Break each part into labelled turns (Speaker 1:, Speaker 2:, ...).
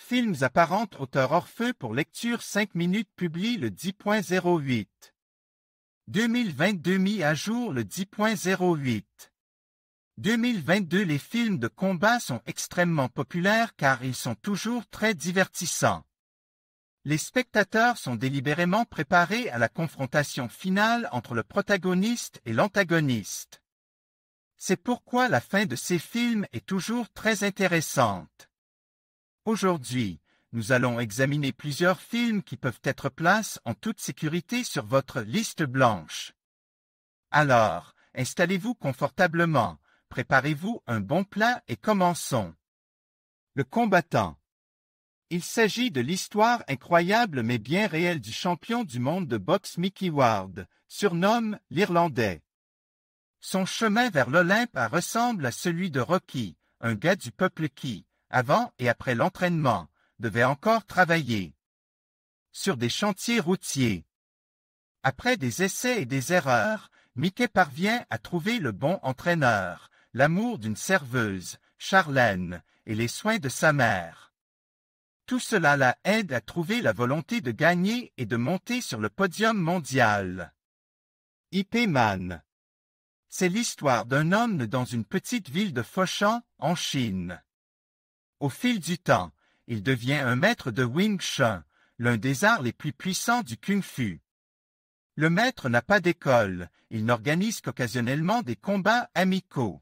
Speaker 1: Films apparentes auteur Orfeu pour lecture 5 minutes publie le 10.08. 2022 mis à jour le 10.08. 2022 Les films de combat sont extrêmement populaires car ils sont toujours très divertissants. Les spectateurs sont délibérément préparés à la confrontation finale entre le protagoniste et l'antagoniste. C'est pourquoi la fin de ces films est toujours très intéressante. Aujourd'hui, nous allons examiner plusieurs films qui peuvent être placés en toute sécurité sur votre liste blanche. Alors, installez-vous confortablement, préparez-vous un bon plat et commençons. Le combattant. Il s'agit de l'histoire incroyable mais bien réelle du champion du monde de boxe Mickey Ward, surnommé l'Irlandais. Son chemin vers l'Olympe ressemble à celui de Rocky, un gars du peuple qui, avant et après l'entraînement, devait encore travailler sur des chantiers routiers. Après des essais et des erreurs, Mickey parvient à trouver le bon entraîneur, l'amour d'une serveuse, Charlène, et les soins de sa mère. Tout cela la aide à trouver la volonté de gagner et de monter sur le podium mondial. Ip Man. C'est l'histoire d'un homme dans une petite ville de Foshan, en Chine. Au fil du temps, il devient un maître de Wing Chun, l'un des arts les plus puissants du Kung Fu. Le maître n'a pas d'école, il n'organise qu'occasionnellement des combats amicaux.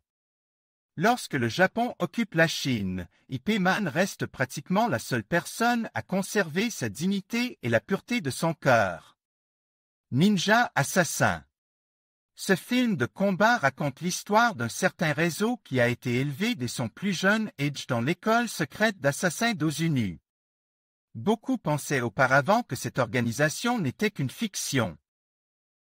Speaker 1: Lorsque le Japon occupe la Chine, Ip Man reste pratiquement la seule personne à conserver sa dignité et la pureté de son cœur. Ninja assassin. Ce film de combat raconte l'histoire d'un certain réseau qui a été élevé dès son plus jeune âge dans l'école secrète d'assassins d'Ozunu. Beaucoup pensaient auparavant que cette organisation n'était qu'une fiction.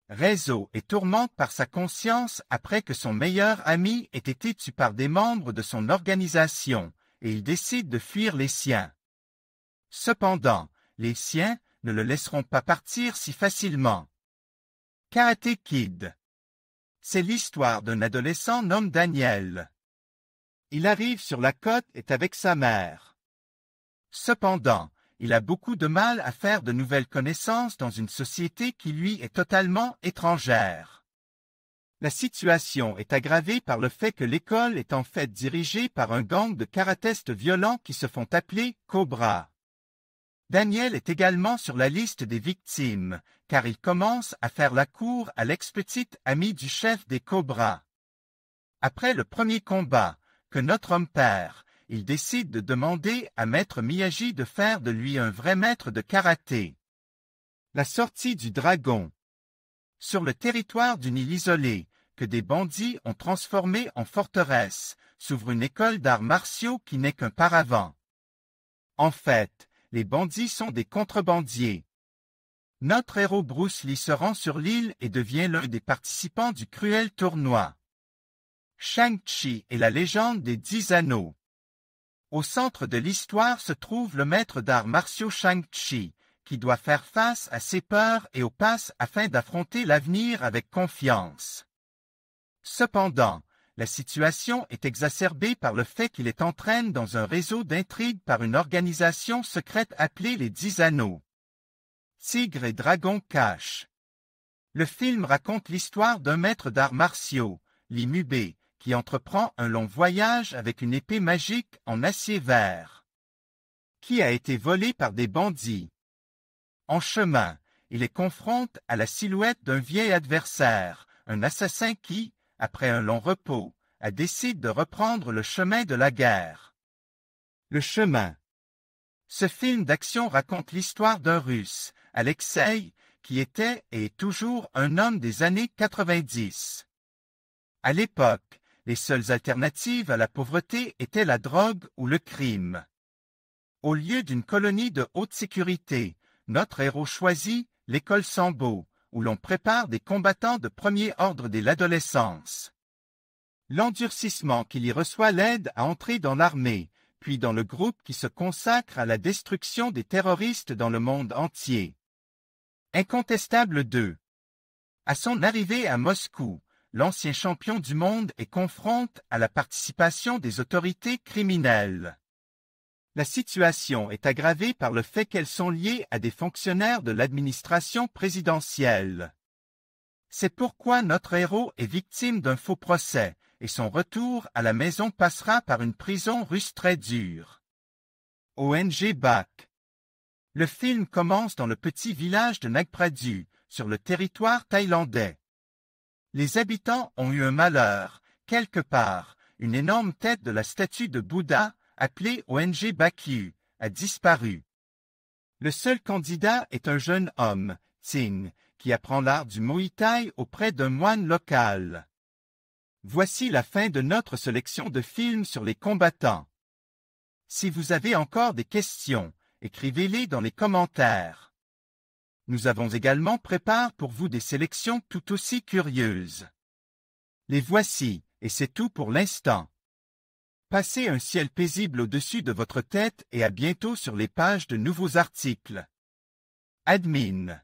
Speaker 1: Réseau est tourmente par sa conscience après que son meilleur ami ait été tué par des membres de son organisation, et il décide de fuir les siens. Cependant, les siens ne le laisseront pas partir si facilement. Karate Kid. C'est l'histoire d'un adolescent nommé Daniel. Il arrive sur la côte et est avec sa mère. Cependant, il a beaucoup de mal à faire de nouvelles connaissances dans une société qui lui est totalement étrangère. La situation est aggravée par le fait que l'école est en fait dirigée par un gang de karatistes violents qui se font appeler Cobra. Daniel est également sur la liste des victimes, car il commence à faire la cour à l'ex-petite amie du chef des Cobras. Après le premier combat, que notre homme perd, il décide de demander à Maître Miyagi de faire de lui un vrai maître de karaté. La sortie du dragon. Sur le territoire d'une île isolée, que des bandits ont transformée en forteresse, s'ouvre une école d'arts martiaux qui n'est qu'un paravent. En fait, les bandits sont des contrebandiers. Notre héros Bruce Lee se rend sur l'île et devient l'un des participants du cruel tournoi. Shang-Chi est la légende des 10 anneaux. Au centre de l'histoire se trouve le maître d'arts martiaux Shang-Chi, qui doit faire face à ses peurs et aux passes afin d'affronter l'avenir avec confiance. Cependant, la situation est exacerbée par le fait qu'il est entraîné dans un réseau d'intrigues par une organisation secrète appelée les 10 Anneaux. Tigre et Dragon Cash. Le film raconte l'histoire d'un maître d'arts martiaux, Lee Mubei, qui entreprend un long voyage avec une épée magique en acier vert, qui a été volée par des bandits. En chemin, il les confronte à la silhouette d'un vieil adversaire, un assassin qui, après un long repos, décide de reprendre le chemin de la guerre. Le chemin. Ce film d'action raconte l'histoire d'un Russe, Alexei, qui était et est toujours un homme des années 90. À l'époque, les seules alternatives à la pauvreté étaient la drogue ou le crime. Au lieu d'une colonie de haute sécurité, notre héros choisit l'école Sambo, où l'on prépare des combattants de premier ordre dès l'adolescence. L'endurcissement qu'il y reçoit l'aide à entrer dans l'armée, puis dans le groupe qui se consacre à la destruction des terroristes dans le monde entier. Incontestable 2. À son arrivée à Moscou, l'ancien champion du monde est confronté à la participation des autorités criminelles. La situation est aggravée par le fait qu'elles sont liées à des fonctionnaires de l'administration présidentielle. C'est pourquoi notre héros est victime d'un faux procès, et son retour à la maison passera par une prison russe très dure. ONG BAC. Le film commence dans le petit village de Nagpradu, sur le territoire thaïlandais. Les habitants ont eu un malheur, quelque part, une énorme tête de la statue de Bouddha, appelée ONG Baku, a disparu. Le seul candidat est un jeune homme, Ting, qui apprend l'art du Muay Thai auprès d'un moine local. Voici la fin de notre sélection de films sur les combattants. Si vous avez encore des questions, écrivez-les dans les commentaires. Nous avons également préparé pour vous des sélections tout aussi curieuses. Les voici, et c'est tout pour l'instant. Passez un ciel paisible au-dessus de votre tête et à bientôt sur les pages de nouveaux articles. Admin.